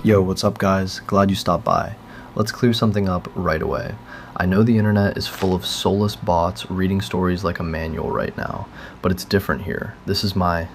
Yo, what's up guys? Glad you stopped by. Let's clear something up right away. I know the internet is full of soulless bots reading stories like a manual right now, but it's different here. This is my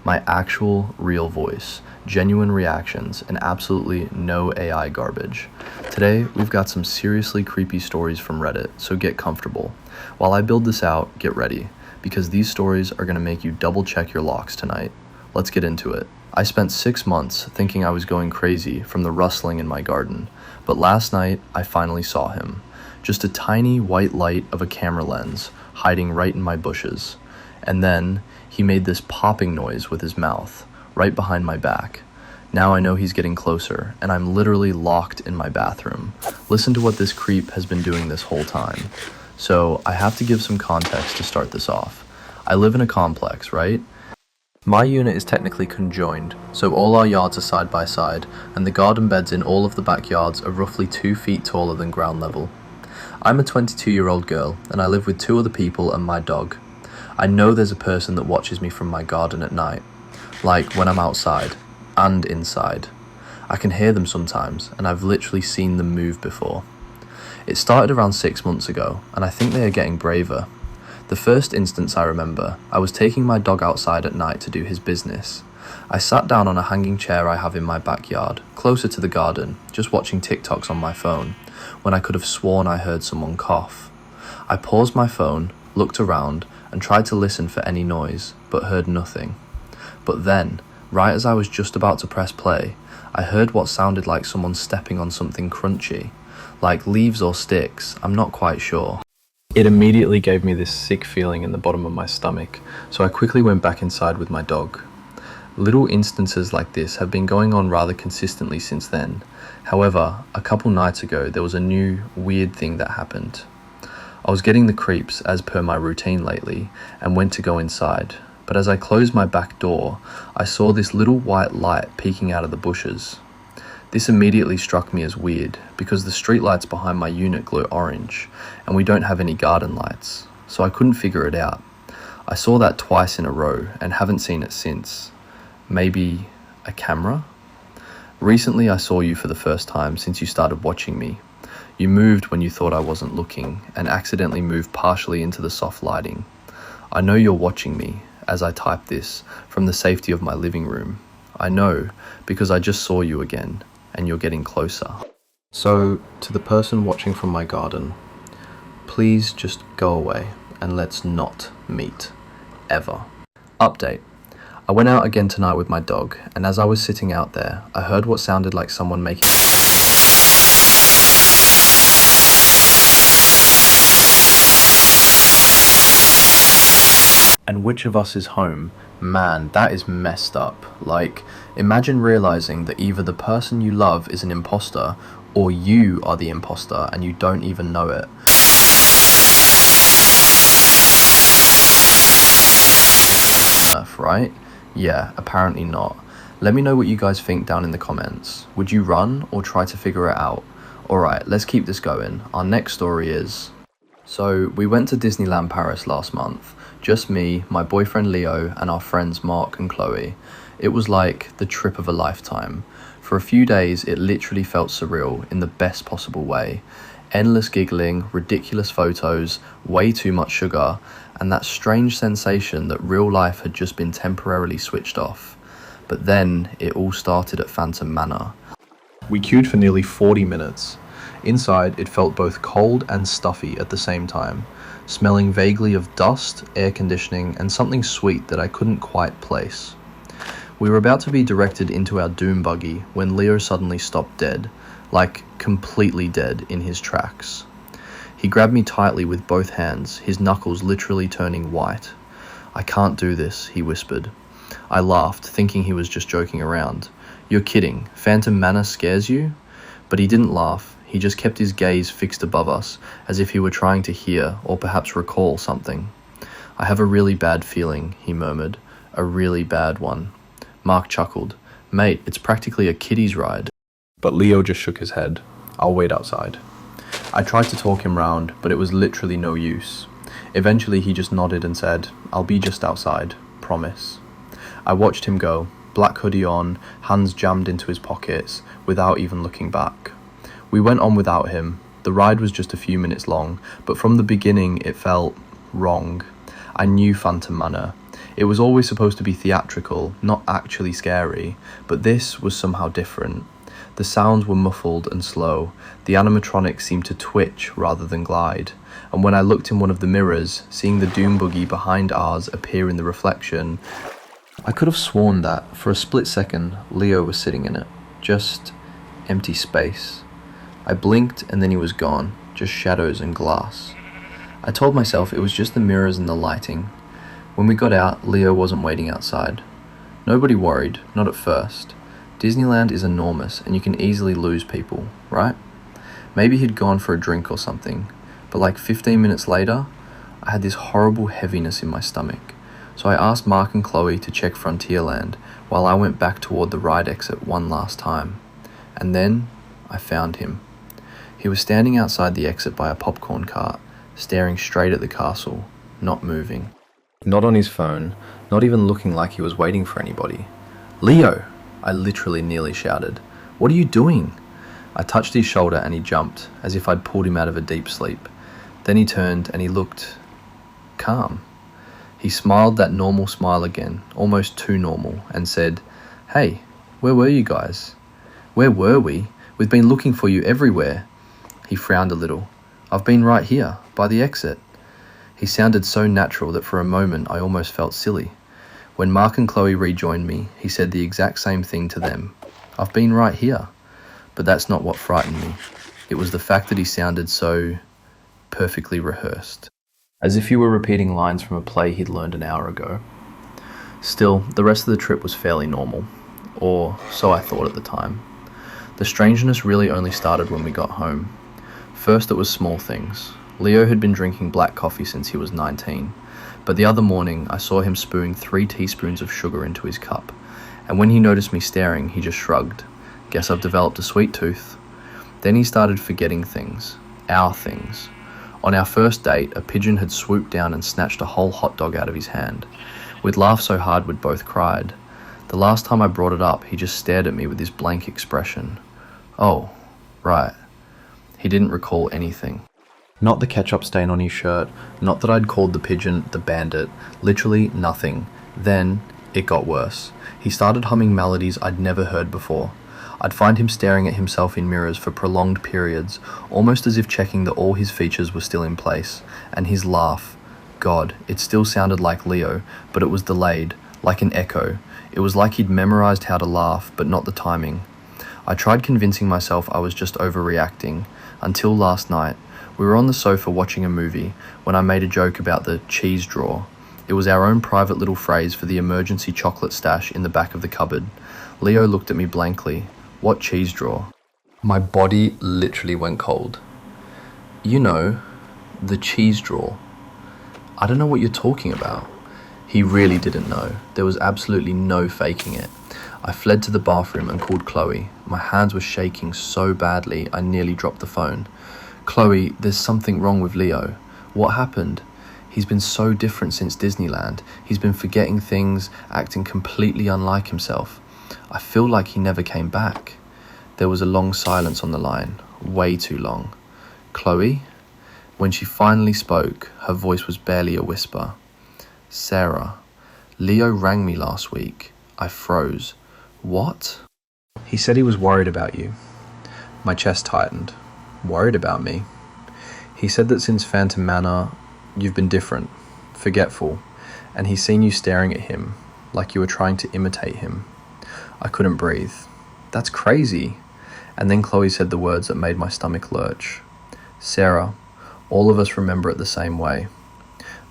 my actual real voice, genuine reactions, and absolutely no AI garbage. Today, we've got some seriously creepy stories from Reddit, so get comfortable. While I build this out, get ready, because these stories are going to make you double check your locks tonight. Let's get into it. I spent 6 months thinking I was going crazy from the rustling in my garden, but last night I finally saw him. Just a tiny white light of a camera lens hiding right in my bushes. And then he made this popping noise with his mouth, right behind my back. Now I know he's getting closer, and I'm literally locked in my bathroom. Listen to what this creep has been doing this whole time. So I have to give some context to start this off. I live in a complex, right? My unit is technically conjoined, so all our yards are side by side, and the garden beds in all of the backyards are roughly 2 feet taller than ground level. I'm a 22-year-old girl, and I live with 2 other people and my dog. I know there's a person that watches me from my garden at night, like when I'm outside, and inside. I can hear them sometimes, and I've literally seen them move before. It started around 6 months ago, and I think they are getting braver. The first instance I remember, I was taking my dog outside at night to do his business. I sat down on a hanging chair I have in my backyard, closer to the garden, just watching TikToks on my phone, when I could have sworn I heard someone cough. I paused my phone, looked around, and tried to listen for any noise, but heard nothing. But then, right as I was just about to press play, I heard what sounded like someone stepping on something crunchy, like leaves or sticks, I'm not quite sure. It immediately gave me this sick feeling in the bottom of my stomach, so I quickly went back inside with my dog. Little instances like this have been going on rather consistently since then. However, a couple nights ago there was a new, weird thing that happened. I was getting the creeps as per my routine lately and went to go inside, but as I closed my back door, I saw this little white light peeking out of the bushes. This immediately struck me as weird because the streetlights behind my unit glow orange and we don't have any garden lights, so I couldn't figure it out. I saw that twice in a row and haven't seen it since. Maybe a camera? Recently I saw you for the first time since you started watching me. You moved when you thought I wasn't looking and accidentally moved partially into the soft lighting. I know you're watching me as I type this from the safety of my living room. I know because I just saw you again. And you're getting closer. So, to the person watching from my garden, please just go away and let's not meet. Ever. Update. I went out again tonight with my dog, and as I was sitting out there, I heard what sounded like someone making And which of us is home? Man, that is messed up. Like, imagine realizing that either the person you love is an imposter, or you are the imposter and you don't even know it. Right? Yeah, apparently not. Let me know what you guys think down in the comments. Would you run or try to figure it out? Alright, let's keep this going. Our next story is... So, we went to Disneyland Paris last month. Just me, my boyfriend Leo, and our friends Mark and Chloe. It was like the trip of a lifetime. For a few days, it literally felt surreal in the best possible way. Endless giggling, ridiculous photos, way too much sugar, and that strange sensation that real life had just been temporarily switched off. But then, it all started at Phantom Manor. We queued for nearly 40 minutes. Inside, it felt both cold and stuffy at the same time, smelling vaguely of dust, air conditioning, and something sweet that I couldn't quite place. We were about to be directed into our doom buggy when Leo suddenly stopped dead, like completely dead in his tracks. He grabbed me tightly with both hands, his knuckles literally turning white. "I can't do this," he whispered. I laughed, thinking he was just joking around. "You're kidding, Phantom Manor scares you?" But he didn't laugh. He just kept his gaze fixed above us, as if he were trying to hear or perhaps recall something. "I have a really bad feeling," he murmured. "A really bad one." Mark chuckled. "Mate, it's practically a kiddie's ride." But Leo just shook his head. "I'll wait outside." I tried to talk him round, but it was literally no use. Eventually he just nodded and said, "I'll be just outside, promise." I watched him go, black hoodie on, hands jammed into his pockets, without even looking back. We went on without him. The ride was just a few minutes long, but from the beginning it felt wrong. I knew Phantom Manor. It was always supposed to be theatrical, not actually scary, but this was somehow different. The sounds were muffled and slow. The animatronics seemed to twitch rather than glide. And when I looked in one of the mirrors, seeing the Doom buggy behind ours appear in the reflection, I could have sworn that, for a split second, Leo was sitting in it. Just empty space. I blinked and then he was gone, just shadows and glass. I told myself it was just the mirrors and the lighting. When we got out, Leo wasn't waiting outside. Nobody worried, not at first. Disneyland is enormous and you can easily lose people, right? Maybe he'd gone for a drink or something, but like 15 minutes later, I had this horrible heaviness in my stomach. So I asked Mark and Chloe to check Frontierland while I went back toward the ride exit one last time. And then I found him. He was standing outside the exit by a popcorn cart, staring straight at the castle, not moving. Not on his phone, not even looking like he was waiting for anybody. "Leo!" I literally nearly shouted. "What are you doing?" I touched his shoulder and he jumped, as if I'd pulled him out of a deep sleep. Then he turned and he looked calm. He smiled that normal smile again, almost too normal, and said, "Hey, where were you guys?" "Where were we? We've been looking for you everywhere." He frowned a little. "I've been right here, by the exit." He sounded so natural that for a moment I almost felt silly. When Mark and Chloe rejoined me, he said the exact same thing to them. "I've been right here." But that's not what frightened me. It was the fact that he sounded so perfectly rehearsed. As if he were repeating lines from a play he'd learned an hour ago. Still, the rest of the trip was fairly normal. Or so I thought at the time. The strangeness really only started when we got home. First it was small things. Leo had been drinking black coffee since he was 19, but the other morning I saw him spooing 3 teaspoons of sugar into his cup, and when he noticed me staring, he just shrugged. Guess I've developed a sweet tooth. Then he started forgetting things. Our things. On our first date, a pigeon had swooped down and snatched a whole hot dog out of his hand. We'd laughed so hard we'd both cried. The last time I brought it up, he just stared at me with this blank expression. Oh, right. He didn't recall anything. Not the ketchup stain on his shirt, not that I'd called the pigeon the bandit, literally nothing. Then, it got worse. He started humming melodies I'd never heard before. I'd find him staring at himself in mirrors for prolonged periods, almost as if checking that all his features were still in place. And his laugh. God, it still sounded like Leo, but it was delayed, like an echo. It was like he'd memorized how to laugh, but not the timing. I tried convincing myself I was just overreacting, until last night. We were on the sofa watching a movie when I made a joke about the cheese drawer. It was our own private little phrase for the emergency chocolate stash in the back of the cupboard. Leo looked at me blankly. "What cheese drawer?" My body literally went cold. "You know, the cheese drawer." "I don't know what you're talking about." He really didn't know. There was absolutely no faking it. I fled to the bathroom and called Chloe. My hands were shaking so badly I nearly dropped the phone. "Chloe, there's something wrong with Leo." "What happened?" "He's been so different since Disneyland. He's been forgetting things, acting completely unlike himself. I feel like he never came back." There was a long silence on the line, way too long. "Chloe?" When she finally spoke, her voice was barely a whisper. "Sarah, Leo rang me last week." I froze. "What?" "He said he was worried about you." My chest tightened. "Worried about me?" "He said that since Phantom Manor, you've been different, forgetful, and he's seen you staring at him, like you were trying to imitate him." I couldn't breathe. "That's crazy." And then Chloe said the words that made my stomach lurch. "Sarah, all of us remember it the same way."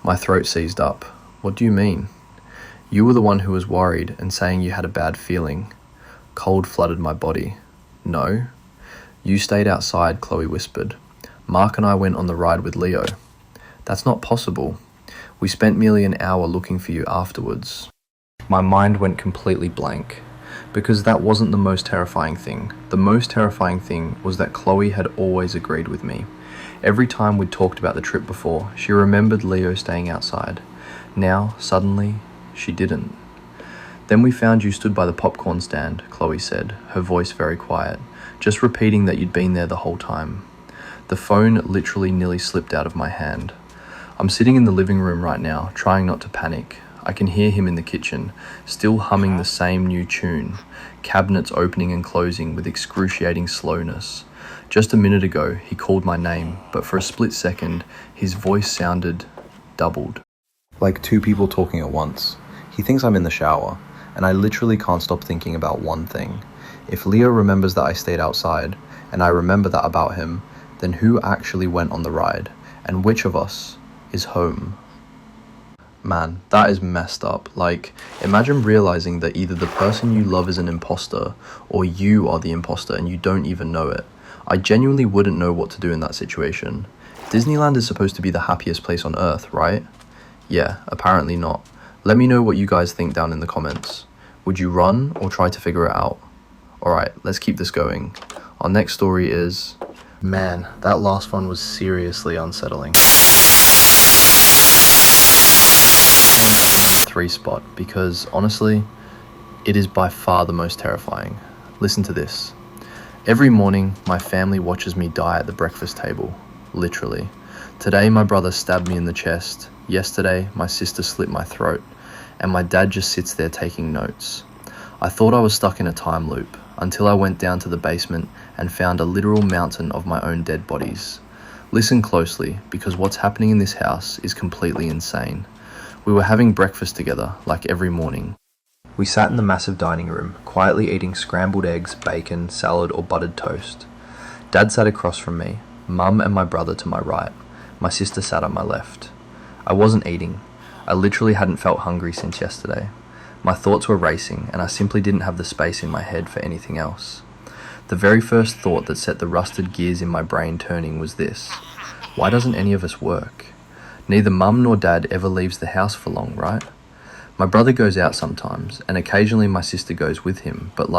My throat seized up. "What do you mean?" "You were the one who was worried and saying you had a bad feeling." Cold flooded my body. "No." "You stayed outside," Chloe whispered. "Mark and I went on the ride with Leo." "That's not possible. We spent nearly an hour looking for you afterwards." My mind went completely blank, because that wasn't the most terrifying thing. The most terrifying thing was that Chloe had always agreed with me. Every time we'd talked about the trip before, she remembered Leo staying outside. Now, suddenly, she didn't. Then we found you stood by the popcorn stand, Chloe said, her voice very quiet, just repeating that you'd been there the whole time. The phone literally nearly slipped out of my hand. I'm sitting in the living room right now, trying not to panic. I can hear him in the kitchen, still humming the same new tune, cabinets opening and closing with excruciating slowness. Just a minute ago, he called my name, but for a split second, his voice sounded doubled. Like two people talking at once. He thinks I'm in the shower, and I literally can't stop thinking about one thing. If Leo remembers that I stayed outside, and I remember that about him, then who actually went on the ride, and which of us is home? Man, that is messed up. Like, imagine realizing that either the person you love is an imposter, or you are the imposter and you don't even know it. I genuinely wouldn't know what to do in that situation. Disneyland is supposed to be the happiest place on earth, right? Yeah, apparently not. Let me know what you guys think down in the comments. Would you run or try to figure it out? Alright, let's keep this going. Our next story is... Man, that last one was seriously unsettling. Number 3 spot, because honestly, it is by far the most terrifying. Listen to this. Every morning, my family watches me die at the breakfast table. Literally. Today, my brother stabbed me in the chest. Yesterday, my sister slit my throat. And my dad just sits there taking notes. I thought I was stuck in a time loop, until I went down to the basement and found a literal mountain of my own dead bodies. Listen closely, because what's happening in this house is completely insane. We were having breakfast together, like every morning. We sat in the massive dining room, quietly eating scrambled eggs, bacon, salad, or buttered toast. Dad sat across from me, Mum and my brother to my right. My sister sat on my left. I wasn't eating. I literally hadn't felt hungry since yesterday. My thoughts were racing, and I simply didn't have the space in my head for anything else. The very first thought that set the rusted gears in my brain turning was this: why doesn't any of us work? Neither Mum nor Dad ever leaves the house for long, right? My brother goes out sometimes, and occasionally my sister goes with him, but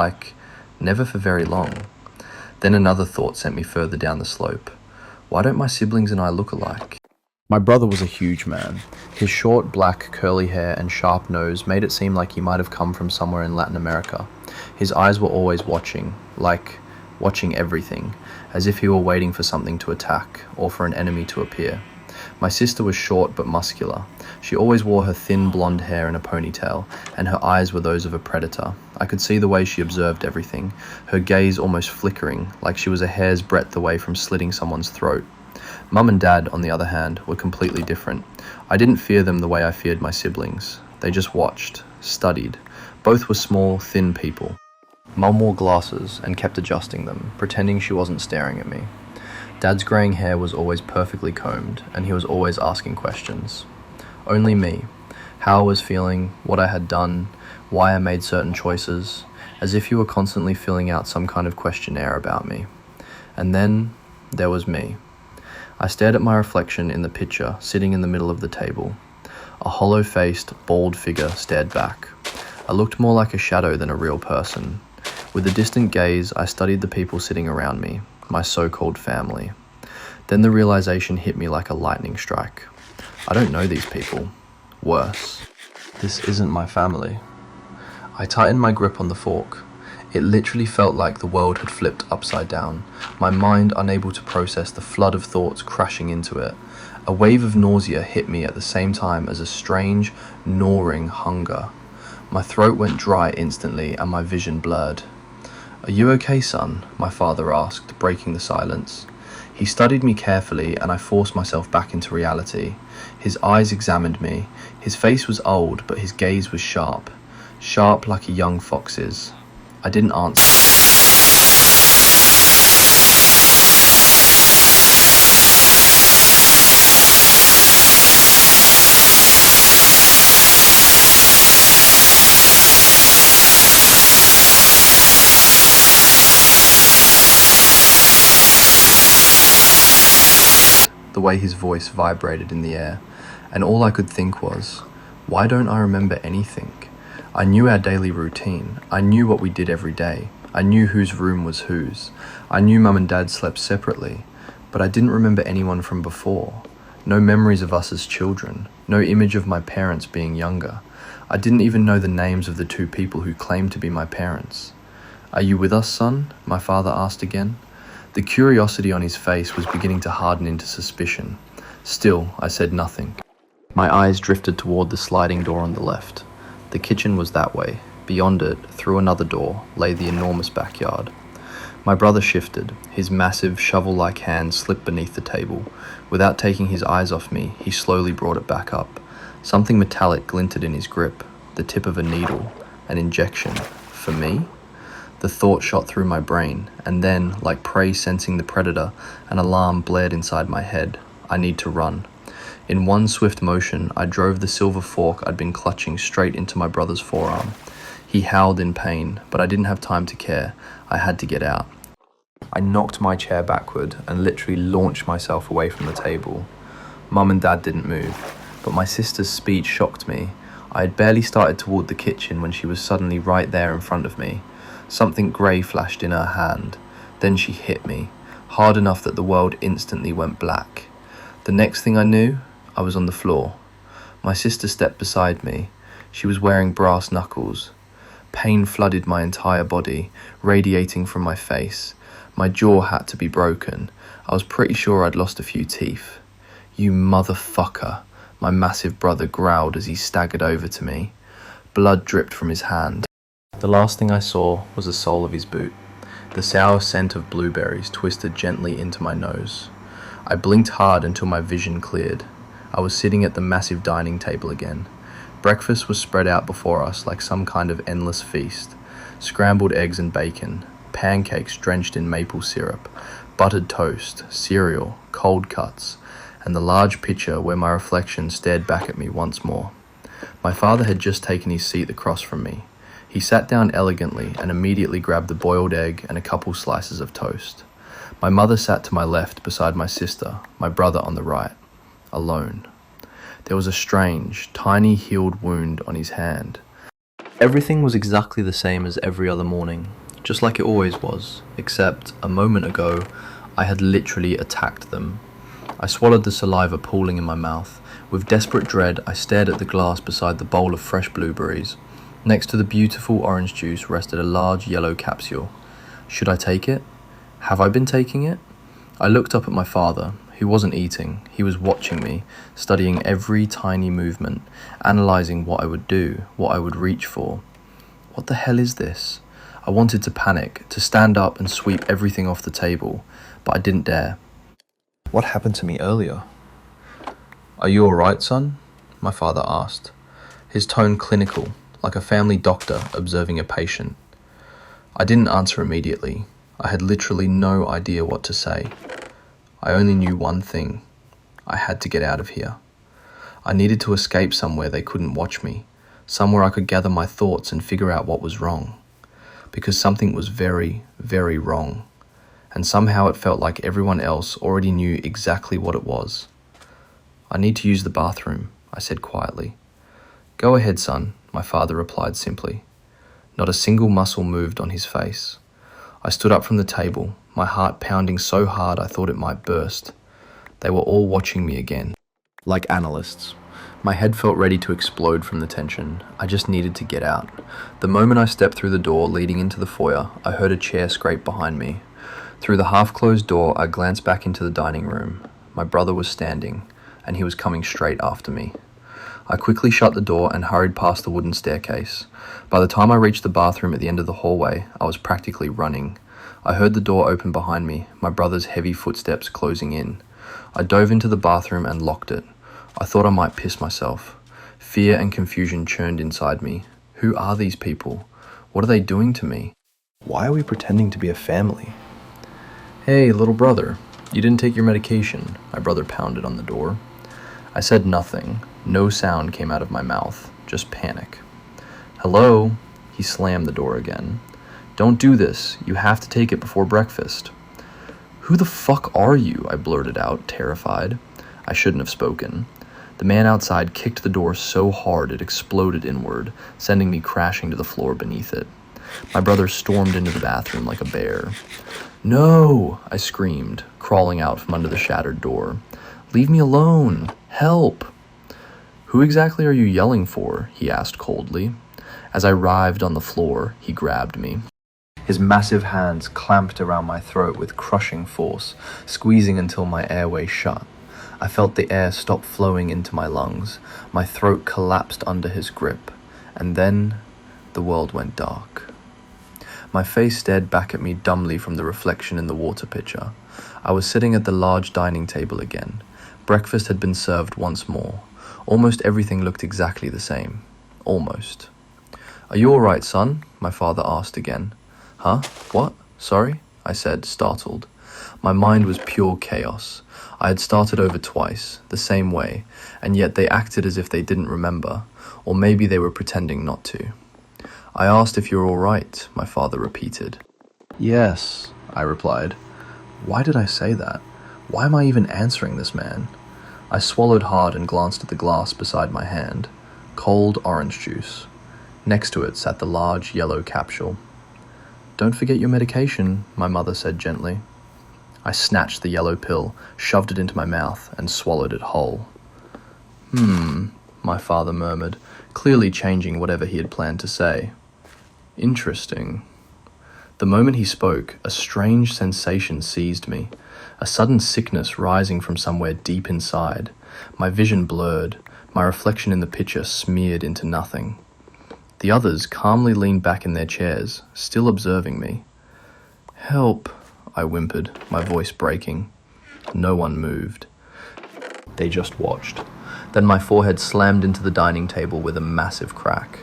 never for very long. Then another thought sent me further down the slope. Why don't my siblings and I look alike? My brother was a huge man. His short, black, curly hair and sharp nose made it seem like he might have come from somewhere in Latin America. His eyes were always watching everything, as if he were waiting for something to attack, or for an enemy to appear. My sister was short but muscular. She always wore her thin blonde hair in a ponytail, and her eyes were those of a predator. I could see the way she observed everything, her gaze almost flickering, like she was a hair's breadth away from slitting someone's throat. Mum and Dad, on the other hand, were completely different. I didn't fear them the way I feared my siblings. They just watched, studied. Both were small, thin people. Mum wore glasses and kept adjusting them, pretending she wasn't staring at me. Dad's greying hair was always perfectly combed, and he was always asking questions. Only me. How I was feeling, what I had done, why I made certain choices, as if he were constantly filling out some kind of questionnaire about me. And then, there was me. I stared at my reflection in the picture, sitting in the middle of the table. A hollow-faced, bald figure stared back. I looked more like a shadow than a real person. With a distant gaze, I studied the people sitting around me, my so-called family. Then the realization hit me like a lightning strike. I don't know these people. Worse. This isn't my family. I tightened my grip on the fork. It literally felt like the world had flipped upside down, my mind unable to process the flood of thoughts crashing into it. A wave of nausea hit me at the same time as a strange, gnawing hunger. My throat went dry instantly and my vision blurred. "Are you okay, son?" my father asked, breaking the silence. He studied me carefully and I forced myself back into reality. His eyes examined me. His face was old, but his gaze was sharp. Sharp like a young fox's. I didn't answer. The way his voice vibrated in the air, and all I could think was, why don't I remember anything? I knew our daily routine. I knew what we did every day. I knew whose room was whose. I knew Mum and Dad slept separately, but I didn't remember anyone from before. No memories of us as children. No image of my parents being younger. I didn't even know the names of the two people who claimed to be my parents. "Are you with us, son?" my father asked again. The curiosity on his face was beginning to harden into suspicion. Still, I said nothing. My eyes drifted toward the sliding door on the left. The kitchen was that way. Beyond it, through another door, lay the enormous backyard. My brother shifted. His massive, shovel-like hand slipped beneath the table. Without taking his eyes off me, he slowly brought it back up. Something metallic glinted in his grip, the tip of a needle, an injection. For me? The thought shot through my brain, and then, like prey sensing the predator, an alarm blared inside my head. I need to run. In one swift motion, I drove the silver fork I'd been clutching straight into my brother's forearm. He howled in pain, but I didn't have time to care. I had to get out. I knocked my chair backward and literally launched myself away from the table. Mum and Dad didn't move, but my sister's speed shocked me. I had barely started toward the kitchen when she was suddenly right there in front of me. Something grey flashed in her hand. Then she hit me, hard enough that the world instantly went black. The next thing I knew, I was on the floor. My sister stepped beside me. She was wearing brass knuckles. Pain flooded my entire body, radiating from my face. My jaw had to be broken. I was pretty sure I'd lost a few teeth. "You motherfucker," my massive brother growled as he staggered over to me. Blood dripped from his hand. The last thing I saw was the sole of his boot. The sour scent of blueberries twisted gently into my nose. I blinked hard until my vision cleared. I was sitting at the massive dining table again. Breakfast was spread out before us like some kind of endless feast. Scrambled eggs and bacon, pancakes drenched in maple syrup, buttered toast, cereal, cold cuts, and the large pitcher where my reflection stared back at me once more. My father had just taken his seat across from me. He sat down elegantly and immediately grabbed the boiled egg and a couple slices of toast. My mother sat to my left beside my sister, my brother on the right, alone. There was a strange, tiny healed wound on his hand. Everything was exactly the same as every other morning, just like it always was, except a moment ago, I had literally attacked them. I swallowed the saliva pooling in my mouth. With desperate dread, I stared at the glass beside the bowl of fresh blueberries. Next to the beautiful orange juice rested a large yellow capsule. Should I take it? Have I been taking it? I looked up at my father. He wasn't eating. He was watching me, studying every tiny movement, analyzing what I would do, what I would reach for. What the hell is this? I wanted to panic, to stand up and sweep everything off the table, but I didn't dare. What happened to me earlier? "Are you all right, son?" my father asked, his tone clinical, like a family doctor observing a patient. I didn't answer immediately. I had literally no idea what to say. I only knew one thing. I had to get out of here. I needed to escape somewhere they couldn't watch me, somewhere I could gather my thoughts and figure out what was wrong. Because something was very, very wrong. And somehow it felt like everyone else already knew exactly what it was. "I need to use the bathroom," I said quietly. "Go ahead, son," my father replied simply. Not a single muscle moved on his face. I stood up from the table, my heart pounding so hard I thought it might burst. They were all watching me again, like analysts. My head felt ready to explode from the tension. I just needed to get out. The moment I stepped through the door leading into the foyer, I heard a chair scrape behind me. Through the half-closed door, I glanced back into the dining room. My brother was standing, and he was coming straight after me. I quickly shut the door and hurried past the wooden staircase. By the time I reached the bathroom at the end of the hallway, I was practically running. I heard the door open behind me, my brother's heavy footsteps closing in. I dove into the bathroom and locked it. I thought I might piss myself. Fear and confusion churned inside me. Who are these people? What are they doing to me? Why are we pretending to be a family? "Hey, little brother, you didn't take your medication," my brother pounded on the door. I said nothing. No sound came out of my mouth, just panic. "Hello?" He slammed the door again. "Don't do this. You have to take it before breakfast." "Who the fuck are you?" I blurted out, terrified. I shouldn't have spoken. The man outside kicked the door so hard it exploded inward, sending me crashing to the floor beneath it. My brother stormed into the bathroom like a bear. "No!" I screamed, crawling out from under the shattered door. "Leave me alone! Help!" "Who exactly are you yelling for?" he asked coldly. As I writhed on the floor, he grabbed me. His massive hands clamped around my throat with crushing force, squeezing until my airway shut. I felt the air stop flowing into my lungs. My throat collapsed under his grip. And then the world went dark. My face stared back at me dumbly from the reflection in the water pitcher. I was sitting at the large dining table again. Breakfast had been served once more. Almost everything looked exactly the same. Almost. "Are you all right, son?" my father asked again. "Huh? What? Sorry?" I said, startled. My mind was pure chaos. I had started over twice, the same way, and yet they acted as if they didn't remember, or maybe they were pretending not to. "I asked if you're all right," my father repeated. "Yes," I replied. Why did I say that? Why am I even answering this man? I swallowed hard and glanced at the glass beside my hand. Cold orange juice. Next to it sat the large yellow capsule. "Don't forget your medication," my mother said gently. I snatched the yellow pill, shoved it into my mouth, and swallowed it whole. My father murmured, clearly changing whatever he had planned to say. "Interesting." The moment he spoke, a strange sensation seized me, a sudden sickness rising from somewhere deep inside. My vision blurred, my reflection in the pitcher smeared into nothing. The others calmly leaned back in their chairs, still observing me. "Help," I whimpered, my voice breaking. No one moved. They just watched. Then my forehead slammed into the dining table with a massive crack.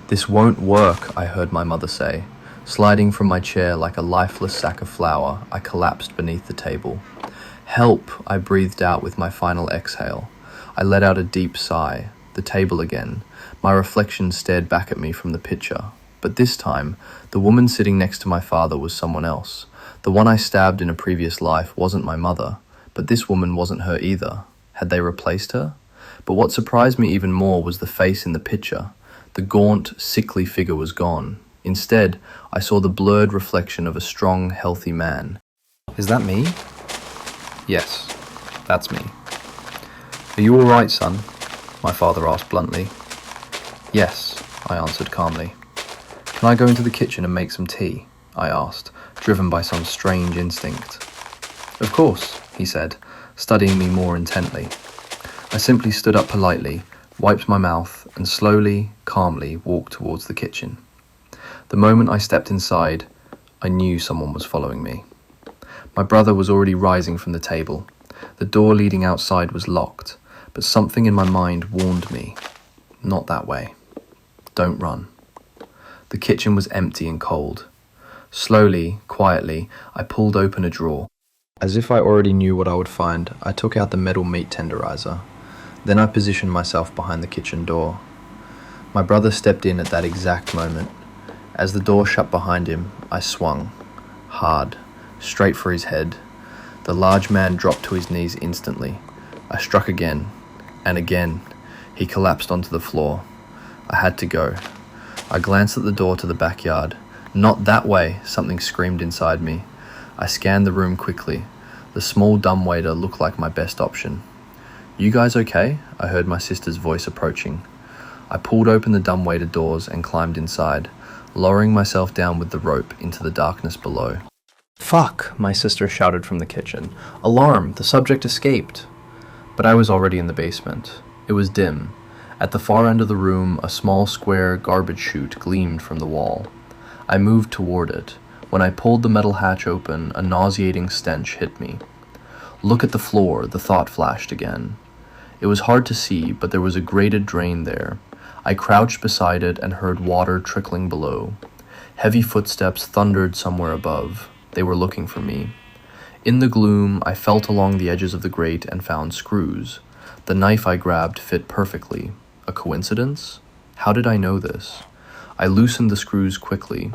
"This won't work," I heard my mother say. Sliding from my chair like a lifeless sack of flour, I collapsed beneath the table. "Help," I breathed out with my final exhale. I let out a deep sigh. The table again. My reflection stared back at me from the pitcher. But this time, the woman sitting next to my father was someone else. The one I stabbed in a previous life wasn't my mother, but this woman wasn't her either. Had they replaced her? But what surprised me even more was the face in the picture. The gaunt, sickly figure was gone. Instead, I saw the blurred reflection of a strong, healthy man. "Is that me?" "Yes, that's me." "Are you all right, son?" my father asked bluntly. "Yes," I answered calmly. "Can I go into the kitchen and make some tea?" I asked, driven by some strange instinct. "Of course," he said, studying me more intently. I simply stood up politely, wiped my mouth, and slowly, calmly walked towards the kitchen. The moment I stepped inside, I knew someone was following me. My brother was already rising from the table. The door leading outside was locked, but something in my mind warned me, not that way. Don't run. The kitchen was empty and cold. Slowly, quietly, I pulled open a drawer. As if I already knew what I would find, I took out the metal meat tenderizer. Then I positioned myself behind the kitchen door. My brother stepped in at that exact moment. As the door shut behind him, I swung, hard, straight for his head. The large man dropped to his knees instantly. I struck again, and again. He collapsed onto the floor. I had to go. I glanced at the door to the backyard. "Not that way," something screamed inside me. I scanned the room quickly. The small dumbwaiter looked like my best option. "You guys okay?" I heard my sister's voice approaching. I pulled open the dumbwaiter doors and climbed inside, lowering myself down with the rope into the darkness below. "Fuck!" my sister shouted from the kitchen. "Alarm! The subject escaped!" But I was already in the basement. It was dim. At the far end of the room, a small square garbage chute gleamed from the wall. I moved toward it. When I pulled the metal hatch open, a nauseating stench hit me. "Look at the floor," the thought flashed again. It was hard to see, but there was a grated drain there. I crouched beside it and heard water trickling below. Heavy footsteps thundered somewhere above. They were looking for me. In the gloom, I felt along the edges of the grate and found screws. The knife I grabbed fit perfectly. A coincidence? How did I know this? I loosened the screws quickly.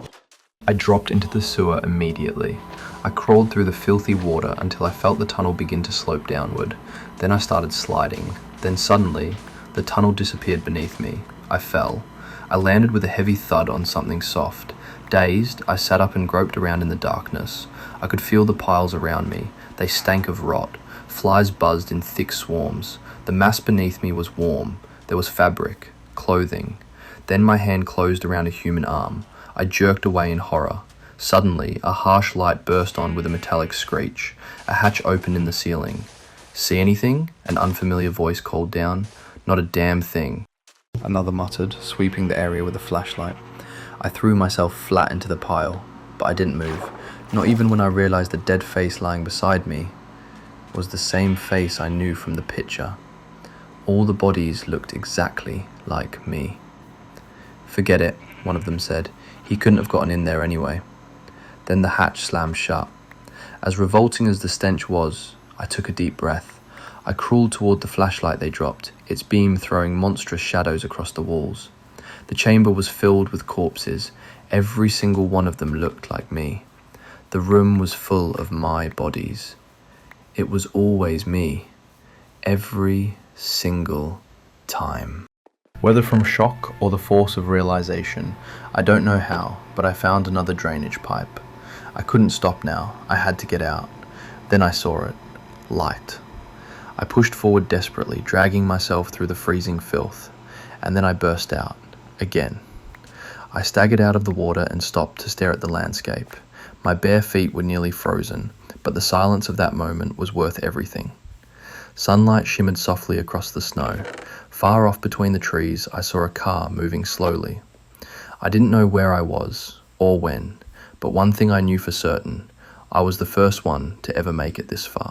I dropped into the sewer immediately. I crawled through the filthy water until I felt the tunnel begin to slope downward. Then I started sliding. Then suddenly, the tunnel disappeared beneath me. I fell. I landed with a heavy thud on something soft. Dazed, I sat up and groped around in the darkness. I could feel the piles around me. They stank of rot. Flies buzzed in thick swarms. The mass beneath me was warm. There was fabric, clothing. Then my hand closed around a human arm. I jerked away in horror. Suddenly, a harsh light burst on with a metallic screech. A hatch opened in the ceiling. "See anything?" An unfamiliar voice called down. "Not a damn thing," another muttered, sweeping the area with a flashlight. I threw myself flat into the pile, but I didn't move, not even when I realized the dead face lying beside me was the same face I knew from the picture. All the bodies looked exactly like me. "Forget it," one of them said. "He couldn't have gotten in there anyway." Then the hatch slammed shut. As revolting as the stench was, I took a deep breath. I crawled toward the flashlight they dropped, its beam throwing monstrous shadows across the walls. The chamber was filled with corpses. Every single one of them looked like me. The room was full of my bodies. It was always me. Every single time. Whether from shock or the force of realization, I don't know how, but I found another drainage pipe. I couldn't stop now. I had to get out. Then I saw it. Light. I pushed forward desperately, dragging myself through the freezing filth, and then I burst out. Again. I staggered out of the water and stopped to stare at the landscape. My bare feet were nearly frozen, but the silence of that moment was worth everything. Sunlight shimmered softly across the snow. Far off between the trees, I saw a car moving slowly. I didn't know where I was, or when, but one thing I knew for certain: I was the first one to ever make it this far.